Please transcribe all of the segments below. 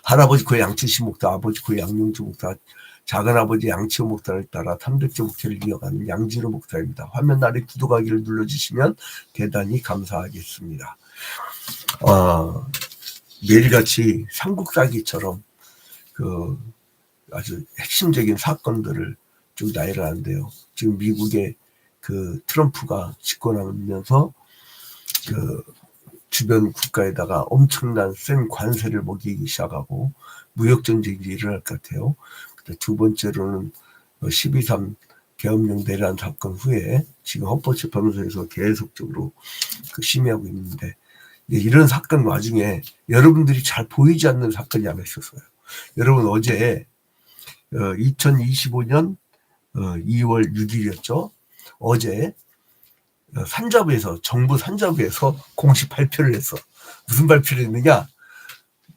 할아버지 그 양치시 목사, 아버지 그 양용주 목사, 작은아버지 양치호 목사를 따라 300제 목회를 이어가는 양진호 목사입니다. 화면 아래 구독하기를 눌러주시면 대단히 감사하겠습니다. 매일같이 삼국사기처럼 그 아주 핵심적인 사건들을 쭉 나열을 하는데요. 지금 미국의 그 트럼프가 집권하면서 그 주변 국가에다가 엄청난 센 관세를 먹이기 시작하고 무역 전쟁이 일어날 것 같아요. 두 번째로는 12.3 계엄령 내란 사건 후에 지금 헌법재판소에서 계속적으로 심의하고 있는데 이런 사건 와중에 여러분들이 잘 보이지 않는 사건이 하나 있었어요. 여러분 어제 2025년 2월 6일이었죠. 어제 산자부에서 정부 산자부에서 공식 발표를 했어. 무슨 발표를 했느냐?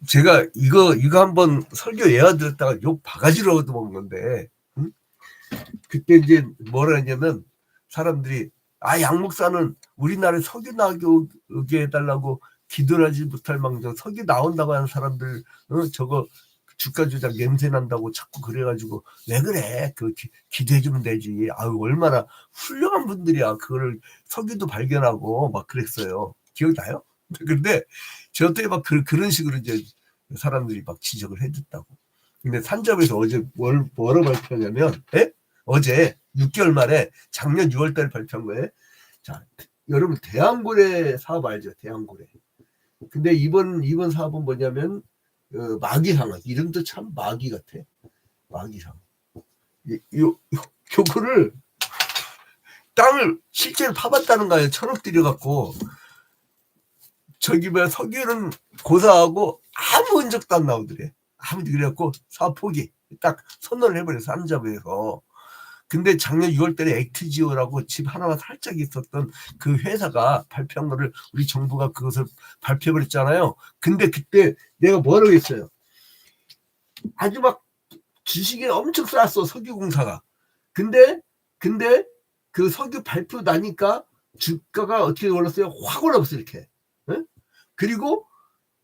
제가 이거 한번 설교 예화드렸다가 욕 바가지로 얻어먹은 건데, 응? 그때 이제 뭐라 했냐면 사람들이 양 목사는 우리나라에 석유 나오게 해달라고 기도를 하지 못할 망정 석유 나온다고 하는 사람들 저거 주가 조작 냄새 난다고 자꾸 그래가지고 왜 그래? 그 기도해주면 되지. 아유 얼마나 훌륭한 분들이야. 그거를 석유도 발견하고 막 그랬어요. 기억나요? 근데 저때 막 그런 식으로 이제 사람들이 막 지적을 해줬다고. 근데 산자부에서 어제 뭐라고 발표하냐면, 어제 6개월 만에 작년 6월달에 발표한 거예요. 자, 여러분 대왕고래 사업 알죠? 대왕고래. 근데 이번 사업은 뭐냐면 마기상어. 이름도 참 마기 같아. 마기상어. 요거를 땅을 실제로 파봤다는 거예요. 1,000억 들여갖고. 저기 뭐야 석유는 고사하고 아무 흔적도 안 나오더래. 그래갖고 사업 포기. 딱 선언을 해버려서 산자부에서. 근데 작년 6월달에 액트지오라고 집 하나만 살짝 있었던 그 회사가 발표한 거를 우리 정부가 그것을 발표해버렸잖아요. 근데 그때 내가 뭐라고 했어요? 아주 막 주식이 엄청 쌌어 석유공사가. 근데 그 석유 발표 나니까 주가가 어떻게 올랐어요? 확 올라갔어 이렇게. 응? 그리고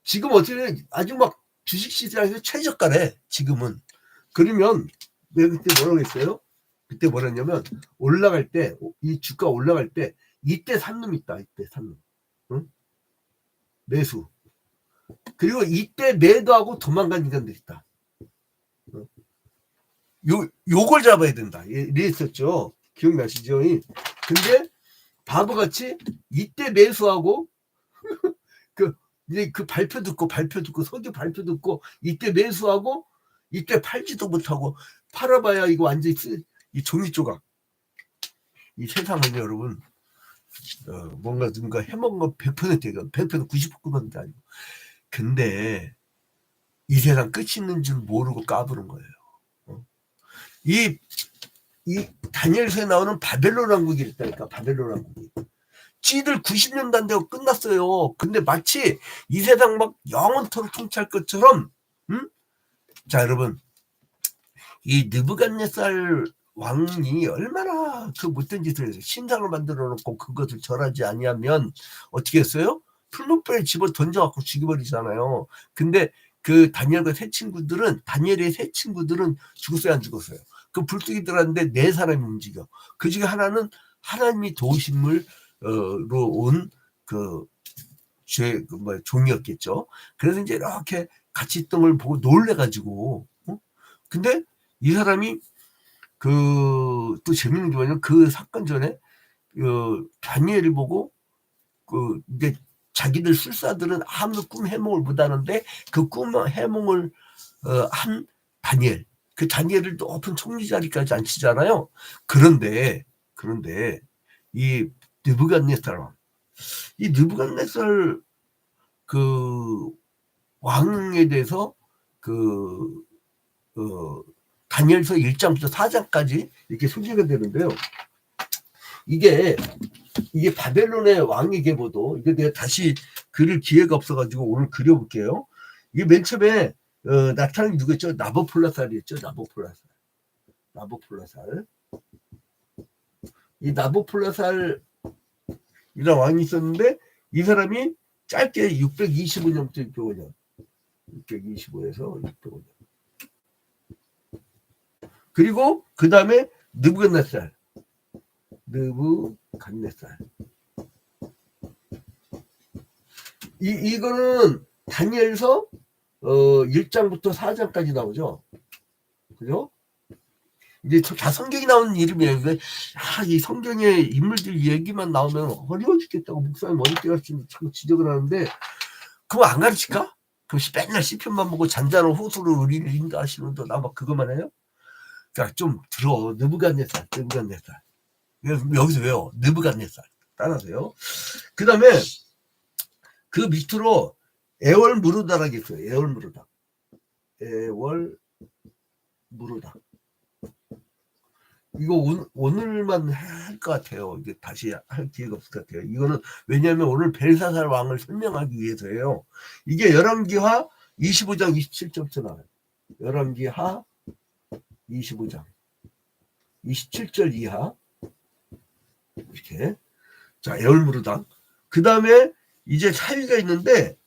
지금 어떻게 아주 막 주식시장에서 최저가래 지금은. 그러면 내가 그때 뭐라고 했어요? 그때 뭐랬냐면 올라갈 때 이 주가 올라갈 때 이때 산 놈 있다. 이때 산 놈. 응? 매수. 그리고 이때 매도하고 도망간 인간들 있다. 응? 요걸 잡아야 된다. 이랬었죠. 기억나시죠? 근데 바보같이 이때 매수하고 이제 그 발표 듣고 석유 발표 듣고 이때 매수하고 이때 팔지도 못하고 팔아봐야 이거 완전히 이 종이 조각. 이 세상은 여러분 뭔가 누군가 해먹은 건 100%예요. 100% 99% 아니고. 근데 이 세상 끝이 있는 줄 모르고 까부는 거예요. 이 다니엘서에 나오는 바벨론 왕국이 있다니까. 바벨론 왕국이. 지들 90년도 안 되고 끝났어요. 근데 마치 이 세상 막 영원토록 통치할 것처럼. 자 여러분 이 느부갓네살 왕이 얼마나 그 못된 짓을 해서 신상을 만들어 놓고 그것을 절하지 아니하면 어떻게 했어요? 풀무불에 집어 던져갖고 죽여버리잖아요. 근데 그 다니엘의 세 친구들은 죽었어요 안 죽었어요? 그 불뚝이 들어갔는데 4사람이 움직여. 그 중에 하나는 하나님이 도우심으로 온 종이었겠죠. 그래서 이제 이렇게 같이 있던 걸 보고 놀래가지고 근데 이 사람이 또 재밌는 게 뭐냐면 그 사건 전에 다니엘을 보고 이제 자기들 술사들은 아무도 꿈 해몽을 못 하는데 그 꿈 해몽을 한 다니엘. 그 다니엘을 높은 총리 자리까지 앉히잖아요. 그런데 이 느부갓네살 그 왕에 대해서 다니엘서 1장부터 4장까지 이렇게 소개가 되는데요. 이게 바벨론의 왕의 계보도 이게 내가 다시 그릴 기회가 없어가지고 오늘 그려볼게요. 이게 맨 처음에 나타난 누구였죠? 나보폴라살이었죠. 나보폴라살. 이 나보폴라살이라는 왕이 있었는데 이 사람이 짧게 625년부터 605년 625에서 605년. 그리고 그 다음에 느부갓네살. 이거는 다니엘서 1장부터 4장까지 나오죠. 그죠? 이제 다 성경이 나오는 이름이에요. 이 성경의 인물들 얘기만 나오면 어려워 죽겠다고 목사님 머리띠가 자꾸 지적을 하는데, 그거 안 가르칠까? 그럼 맨날 시편만 보고 잔잔한 호소로 우리를 인도하시는 나 막 그것만 해요? 그러니까 좀 들어. 느부갓네살. 여기서 왜요? 느부갓네살. 따라하세요. 그 다음에 그 밑으로 에월무르다라고 있어요. 에월무르다. 이거 오늘만 할 것 같아요. 이게 다시 할 기회가 없을 것 같아요. 이거는 왜냐하면 오늘 벨사살 왕을 설명하기 위해서예요. 이게 열왕기하 25장 27절부터 나와요. 열왕기하 25장 27절 이하 이렇게. 자, 에올무르당. 그 다음에 이제 사위가 있는데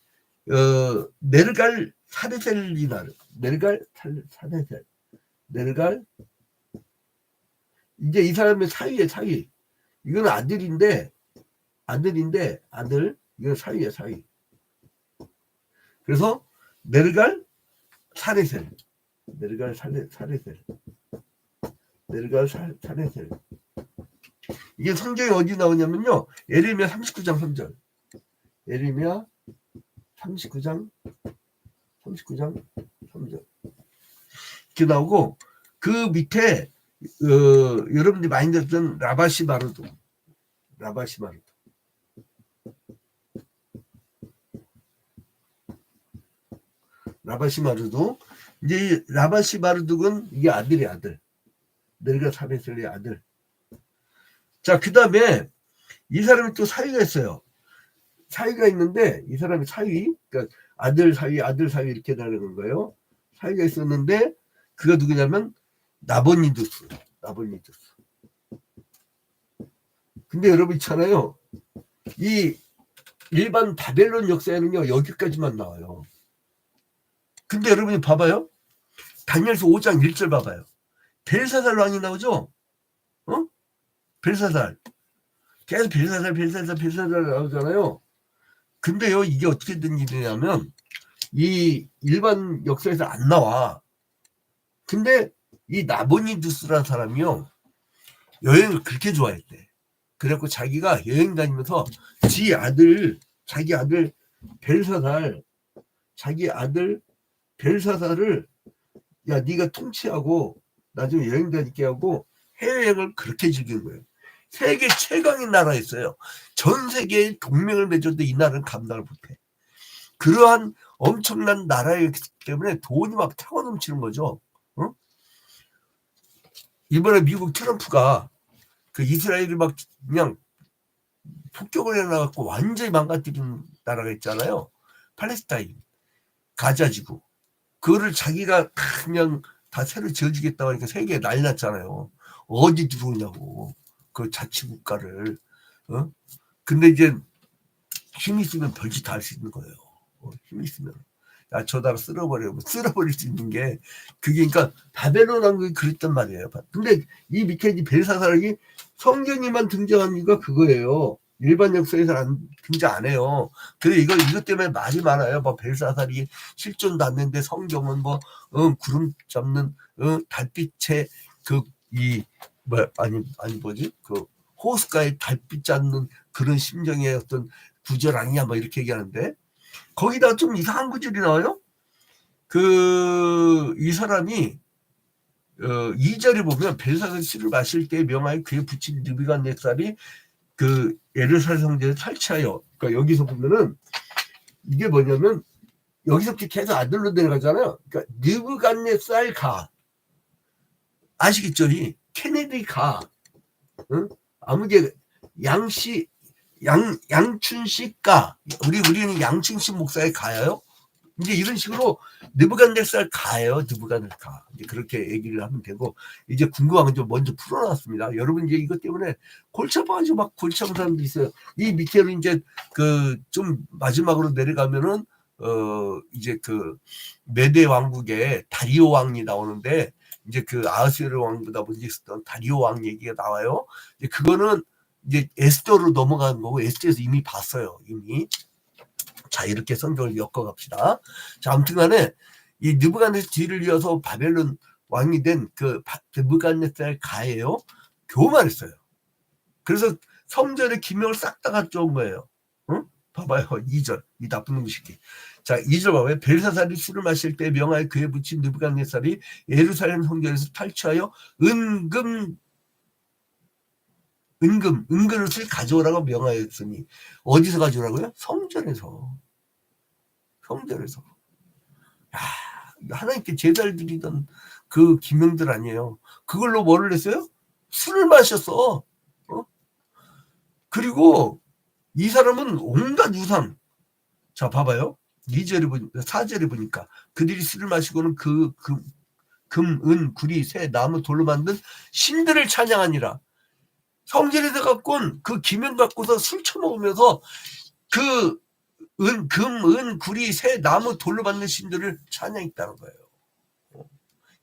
네르갈 사레셀리나르. 네르갈 이제 이 사람의 사위. 이거는 아들. 이건 사위야. 그래서 네르갈 사레셀. 이게 성경이 어디 나오냐면요. 예레미야 39장 3절. 예레미야 39장 3절. 이렇게 나오고, 그 밑에 여러분들이 많이 듣던 라바시마르도. 이제 라바시마르둑은 이게 아들이야, 아들. 네르갈 사레셀의 아들. 자, 그 다음에 이 사람이 또 사위가 있어요. 사위가 있는데, 이 사람이 사위, 그러니까 아들 사위 이렇게 나누는 거예요. 사위가 있었는데, 그가 누구냐면 나보니두스. 근데 여러분 있잖아요. 이 일반 바벨론 역사에는요, 여기까지만 나와요. 근데 여러분이 봐봐요. 다니엘서 5장 1절 봐봐요. 벨사살 왕이 나오죠? 벨사살. 계속 벨사살 나오잖아요. 근데요, 이게 어떻게 된 일이냐면, 이 일반 역사에서 안 나와. 근데 이 나보니두스라는 사람이요, 여행을 그렇게 좋아했대. 그래갖고 자기가 여행 다니면서 자기 아들 벨사살을 야, 네가 통치하고 나중에 여행 다니게 하고 해외여행을 그렇게 즐긴 거예요. 세계 최강의 나라였어요. 전 세계에 동맹을 맺어도 이 나라는 감당을 못해. 그러한 엄청난 나라이기 때문에 돈이 막 타고 넘치는 거죠. 이번에 미국 트럼프가 그 이스라엘이 막 그냥 폭격을 해놔갖고 완전히 망가뜨린 나라가 있잖아요. 팔레스타인, 가자지구. 그거를 자기가 그냥 다 새로 지어주겠다고 하니까 세계에 난리 났잖아요. 어디 들어오냐고. 그 자치국가를. 근데 이제 힘 있으면 별짓 다 할 수 있는 거예요. 힘 있으면. 야, 저다가 쓸어버릴 수 있는 게, 그게, 그러니까, 바벨론 왕국이 그랬단 말이에요. 근데 이 미케니 벨사살이 성경에만 등장한 이유가 그거예요. 일반 역사에서 등장 안 해요. 그래, 이것 때문에 말이 많아요. 뭐, 벨사살이 실존도 않는데 성경은 구름 잡는, 달빛에 호숫가에 달빛 잡는 그런 심정의 어떤 구절 아니냐, 뭐, 이렇게 얘기하는데, 거기다가 좀 이상한 구절이 나와요. 이 사람이 2절에 보면 벨사살 씨를 마실 때 명하여 그에 붙인 느부갓네살이 그 예루살렘 성전을 탈취하여. 그러니까 여기서 보면은 이게 뭐냐면 여기서부터 계속 아들로 내려가잖아요. 그러니까 느부갓네살 가. 아시겠죠? 케네디 가. 아무개 양춘식 가. 우리는 양춘식 목사의 가요. 이제 이런 식으로 느부갓네살 가예요. 느부갓네살 가. 이제 그렇게 얘기를 하면 되고, 이제 궁금한 건 좀 먼저 풀어놨습니다. 여러분 이제 이것 때문에 골치 아파가지고 막 골치 아픈 사람도 있어요. 이 밑에로 이제 좀 마지막으로 내려가면은 이제 그 메데 왕국에 다리오 왕이 나오는데 이제 그 아하수에르 왕보다 먼저 있었던 다리오 왕 얘기가 나와요. 이제 그거는 이제 에스더로 넘어간 거고 에스더에서 이미 봤어요. 이미. 자, 이렇게 성경을 엮어갑시다. 자, 아무튼간에 이 느부갓네살 뒤를 이어서 바벨론 왕이 된 그 느부갓네살 가예요. 교만했어요. 그래서 성전의 기명을 싹 다 가져온 거예요. 응? 봐봐요. 2절. 이 나쁜 놈 새끼. 자, 2절 봐봐요. 벨사살이 술을 마실 때 명하에 그에 붙인 느부갓네살이 예루살렘 성전에서 탈취하여 은그릇을 가져오라고 명하였으니 어디서 가져오라고요? 성전에서. 야, 하나님께 제사를 드리던 그 기명들 아니에요. 그걸로 뭐를 했어요? 술을 마셨어. 그리고 이 사람은 온갖 우상. 자, 봐봐요. 4절에 보니까 그들이 술을 마시고는 금, 은, 구리, 새, 나무, 돌로 만든 신들을 찬양하니라. 성전에서 갖고 온 그 기명 갖고서 술 처먹으면서 그 금, 은, 구리, 새, 나무, 돌로 만든 신들을 찬양했다는 거예요.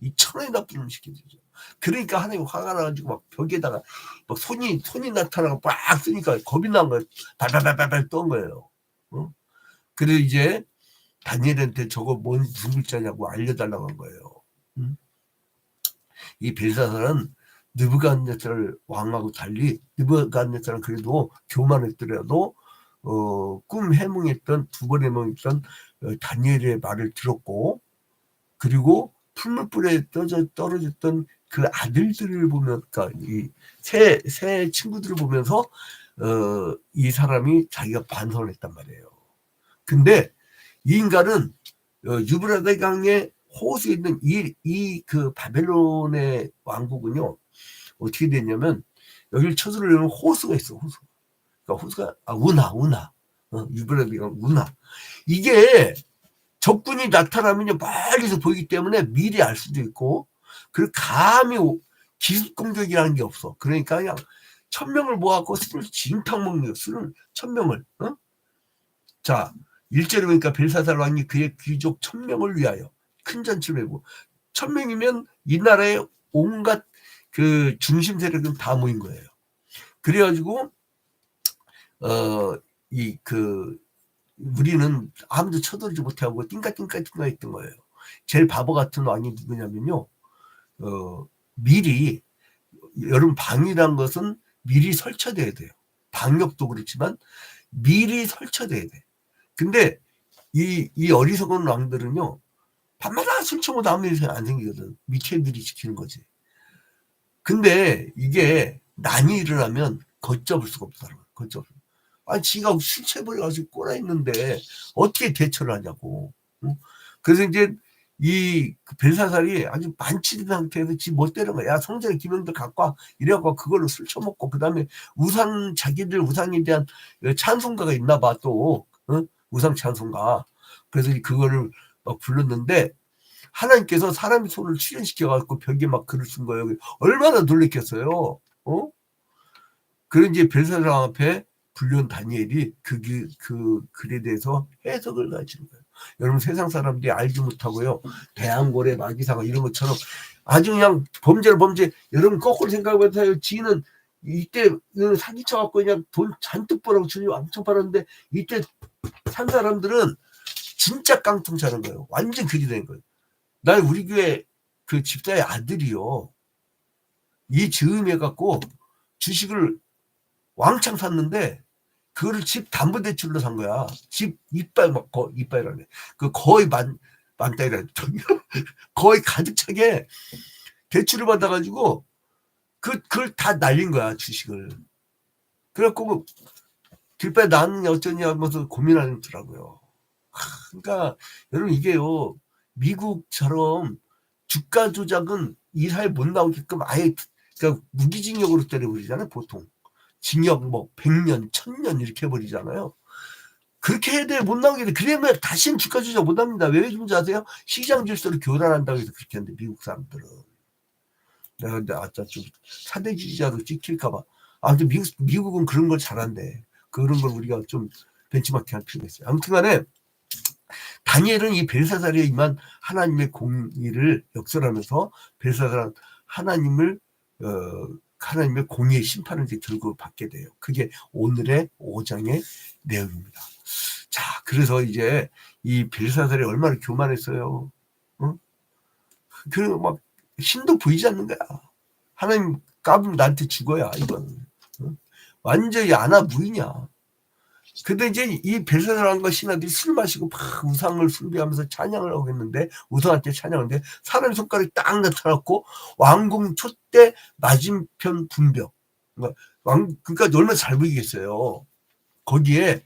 이 천원이 나쁜 음식이죠. 그러니까 하나님 화가 나가지고 막 벽에다가 막 손이 나타나고 빡 쓰니까 겁이 난 거예요. 발발발발 떤 거예요. 그래서 이제 다니엘한테 저거 무슨 글자냐고 알려달라고 한 거예요. 이 벨사살은 느부갓네살 왕하고 달리 느부갓네살은 그래도 교만했더라도 꿈 해몽했던 두 번 해몽했던 다니엘의 말을 들었고 그리고 풀물불에 떨어졌던 그 아들들을 보면 그러니까 이 새 친구들을 보면서 이 사람이 자기가 반성을 했단 말이에요. 근데 이 인간은 유브라데 강의 호수에 있는 그 바벨론의 왕국은요 어떻게 됐냐면 여기를 쳐들어오는 호수가 있어. 그러니까 호수가 운하 유브라데 강 운하. 이게 적군이 나타나면 멀리서 보이기 때문에 미리 알 수도 있고 그리고 감히 기습 공격이라는 게 없어. 그러니까 그냥 1000명을 모아갖고 술을 진탕 먹는 거예요. 술을 1000명을. 자, 1절에 보니까 벨사살 왕이 그의 귀족 1000명을 위하여 큰 잔치를 하고 1000명이면 이 나라의 온갖 그 중심 세력은 다 모인 거예요. 그래가지고 우리는 아무도 쳐들지 못하고 띵까띵까 했던 거예요. 제일 바보 같은 왕이 누구냐면요. 미리 여러분 방이란 것은 미리 설쳐돼야 돼요. 방역도 그렇지만 미리 설쳐돼야 돼. 근데 이 어리석은 왕들은요. 밤마다 술 처먹어도 아무 일 안 생기거든. 밑에 애들이 지키는 거지. 근데 이게 난이 일어나면 걷잡을 수가 없다는 거야. 걷잡을. 아니 지가 술 취해버려가지고 꼬라 있는데 어떻게 대처를 하냐고. 그래서 이제 이 벨사살이 아주 만취된 상태에서 지 멋대로 거야. 야 성전의 기명들 갖고 와. 이래갖고 그걸로 술 처먹고 그다음에 자기들 우상에 대한 찬송가가 있나 봐 또. 우상 찬송가. 그래서 그거를 막 불렀는데 하나님께서 사람의 손을 출현시켜갖고 벽에 막 글을 쓴 거예요. 얼마나 놀랬겠어요. 그런 이제 벨사살 앞에 불려온 다니엘이 그 글에 대해서 해석을 가지는 거예요. 여러분 세상 사람들이 알지 못하고요. 대항고래, 마귀사가 이런 것처럼 아주 그냥 범죄. 여러분 거꾸로 생각해보세요. 지는 이때 사기쳐갖고 그냥 돈 잔뜩 벌어고 주님 엄청 벌었는데 이때 산 사람들은 진짜 깡통 차는 거예요. 완전 그게 된 거예요. 난 우리 교회 그 집사의 아들이요. 이 즈음해갖고 주식을 왕창 샀는데 그거를 집 담보대출로 산 거야. 집 이빨 이빨이라네. 그 거의 만달이라 거의 가득 차게 대출을 받아가지고 그걸 다 날린 거야 주식을. 그래갖고 길바에 나는 어쩌냐 하면서 고민하더라고요. 그러니까 여러분 이게요 미국처럼 주가 조작은 이 사회 못 나오게끔 아예 그러니까 무기징역으로 때려버리잖아요 보통. 징역 뭐 100년, 1000년 이렇게 해버리잖아요. 그렇게 해야 돼. 못 나오게 돼. 그러면 다시는 주가 조작 못 합니다. 왜 그런지 아세요? 시장 질서를 교란한다고 해서 그렇게 하는데 미국 사람들은. 내가 근데 좀 사대주의자로 찍힐까봐. 아무튼 미국은 그런 걸 잘한대. 그런 걸 우리가 좀 벤치마킹 할 필요가 있어요. 아무튼 간에 다니엘은 이 벨사살에 임한 하나님의 공의를 역설하면서 벨사살은 하나님의 공의의 심판을 이제 들고 받게 돼요. 그게 오늘의 5장의 내용입니다. 자, 그래서 이제 이 벨사살이 얼마나 교만했어요. 응? 그리고 막 신도 보이지 않는 거야. 하나님 까불면 나한테 죽어야 이건. 응? 완전히 아나무이냐. 근데 이제 이 벨사살과 신하들이 술 마시고 막 우상을 숭배하면서 찬양을 하고 있는데, 우상한테 찬양하는데 사람의 손가락이 딱 나타났고 왕궁 촛대 맞은편 분벽. 그러니까 얼마나 잘 보이겠어요. 거기에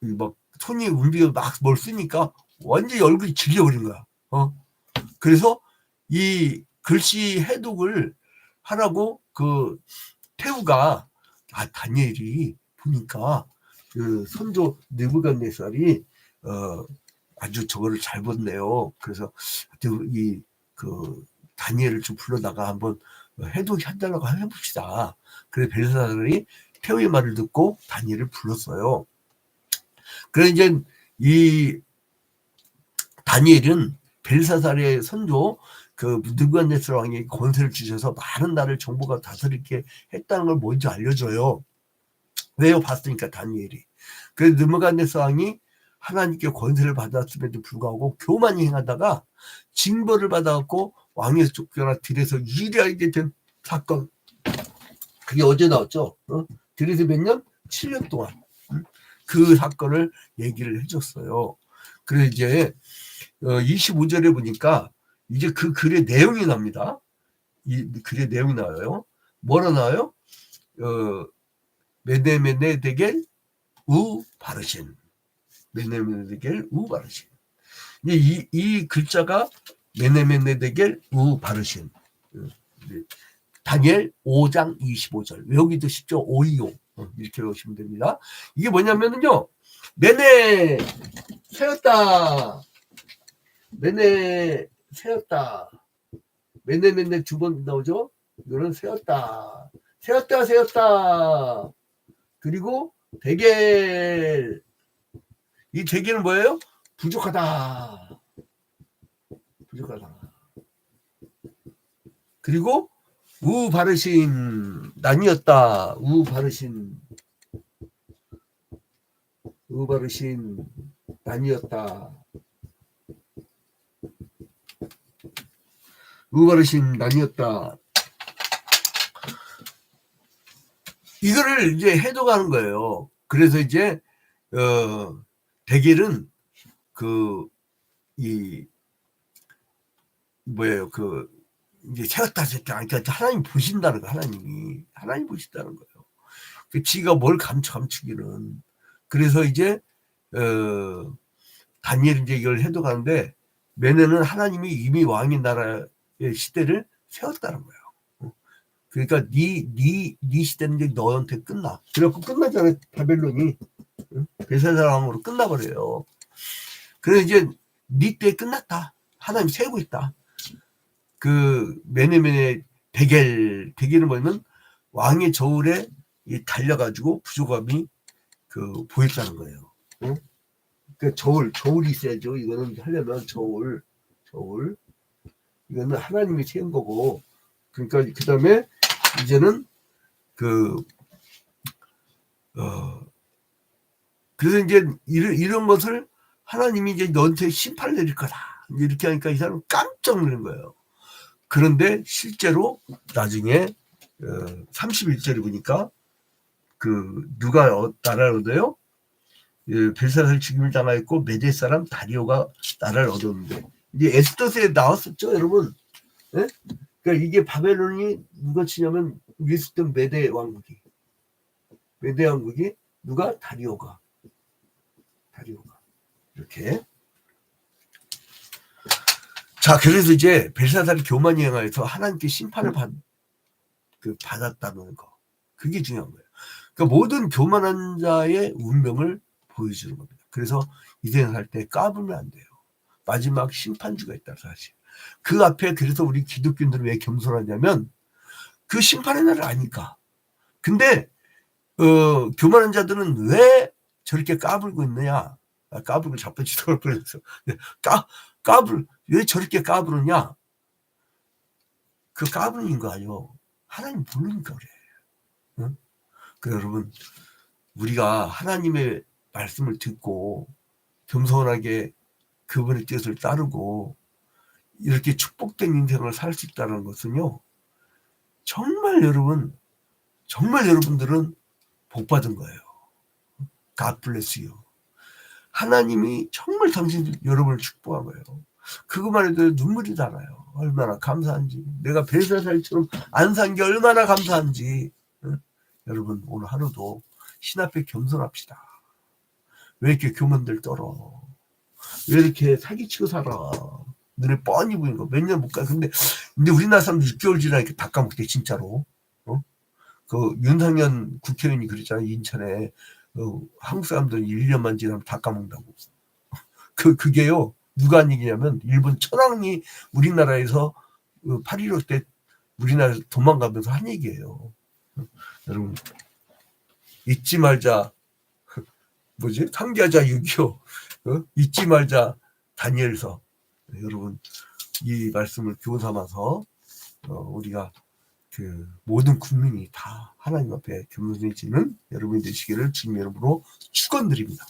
막 손이 움직여 막 뭘 쓰니까 완전히 얼굴이 질려버린 거야. 그래서 이 글씨 해독을 하라고 그 태우가 다니엘이 보니까 그 선조 느부갓네살이 아주 저거를 잘 봤네요. 그래서 그 다니엘을 좀 불러다가 한번 해독해달라고 해봅시다. 그래서 벨사살이 태우의 말을 듣고 다니엘을 불렀어요. 그래서 이제 이 다니엘은 벨사살의 선조 그 느부갓네살 왕이 권세를 주셔서 많은 나라를 정복하고 다스리게 했다는 걸 먼저 알려줘요. 왜요? 봤으니까 다니엘이. 그래서 느부갓네살 왕이 하나님께 권세를 받았음에도 불구하고 교만히 행하다가 징벌을 받아갖고 왕에서 쫓겨나 들에서 유리하게 된 사건. 그게 어제 나왔죠. 들에서 몇 년? 7년 동안. 그 사건을 얘기를 해줬어요. 그래서 이제 25절에 보니까 이제 그 글의 내용이 납니다. 이 글의 내용이 나와요. 뭐라 나와요? 메네메네데겔 우 바르신. 메네메네데겔 우 바르신. 이 글자가 메네메네데겔 우 바르신. 다니엘 5장 25절. 외우기도 쉽죠? 525. 이렇게 외우시면 됩니다. 이게 뭐냐면요. 메네 세웠다. 메네 세웠다. 메네 두 번 나오죠? 이거는 세웠다. 세웠다. 그리고 데겔. 이 데겔은 뭐예요? 부족하다. 그리고 우 바르신 나뉘었다. 우 바르신 나뉘었다. 우바르신 나뉘었다. 이거를 이제 해독하는 거예요. 그래서 이제 데겔은 이제 세웠다. 그러니까 하나님 보신다는 거. 하나님 보신다는 거예요. 그 지가 뭘 감추기는. 그래서 이제 다니엘이 이제 이걸 해독하는데, 메네는 하나님이 이미 왕인 나라의 시대를 세웠다는 거예요. 그러니까 네 시대는 이제 너한테 끝나. 그래갖고 끝나잖아요. 바벨론이 벨사살 왕으로 끝나버려요. 그래서 이제 네 때 끝났다. 하나님 세우고 있다. 그 메네메네 데겔은 뭐냐면 왕의 저울에 달려가지고 부족함이 보였다는 거예요. 그 저울이 있어야죠. 이거는 하려면 저울. 이거는 하나님이 세운 거고. 그러니까 그 다음에 이제는 그래서 이제 이런 것을 하나님이 이제 너한테 심판을 내릴 거다. 이렇게 하니까 이 사람은 깜짝 놀란 거예요. 그런데 실제로 나중에 31절에 보니까 누가 나라를 얻어요? 벨사살 죽임을 당하였고 메대 사람 다리오가 나라를 얻었는데, 이제 에스더스에 나왔었죠, 여러분. 네? 그러니까 이게 바벨론이 누가 치냐면 위스던 메대 왕국이 누가? 다리오가 이렇게. 자, 그래서 이제 벨사살이 교만이 행하여서 하나님께 심판을 받았다는 거. 그게 중요한 거예요. 그러니까 모든 교만한 자의 운명을 보여주는 겁니다. 그래서 이 세상 살 때 까불면 안 돼요. 마지막 심판주가 있다, 사실. 그 앞에 그래서 우리 기독교인들은 왜 겸손하냐면 그 심판의 날을 아니까. 근데 교만한 자들은 왜 저렇게 까불고 있느냐? 까불고 자빠지도 걸 뻔했어. 까불 왜 저렇게 까부르냐? 그 까부는 거 아니요. 하나님 모르니까 그래. 응? 그 여러분 우리가 하나님의 말씀을 듣고 겸손하게 그분의 뜻을 따르고 이렇게 축복된 인생을 살 수 있다는 것은요. 정말 여러분들은 복 받은 거예요. God bless you. 하나님이 정말 여러분을 축복한 거예요. 그것만 해도 눈물이 나요. 얼마나 감사한지. 내가 벨사살처럼 안 산 게 얼마나 감사한지. 응? 여러분 오늘 하루도 신 앞에 겸손합시다. 왜 이렇게 교만들 떨어? 왜 이렇게 사기치고 살아? 눈에 뻔히 보이는 거. 몇 년 못 가. 근데 우리나라 사람들 6개월 지나니까 다 까먹대, 진짜로. 어? 그 윤상현 국회의원이 그랬잖아요. 인천에. 한국 사람들은 1년만 지나면 다 까먹는다고. 그게요. 누가 한 얘기냐면, 일본 천황이 우리나라에서 8.15 때 우리나라에서 도망가면서 한 얘기예요. 여러분, 잊지 말자. 뭐지? 상기하자 6.25. 잊지 말자 다니엘서. 여러분 이 말씀을 교훈 삼아서 우리가 그 모든 국민이 다 하나님 앞에 겸손해지는 여러분이 되시기를 주님의 이름으로 축원드립니다.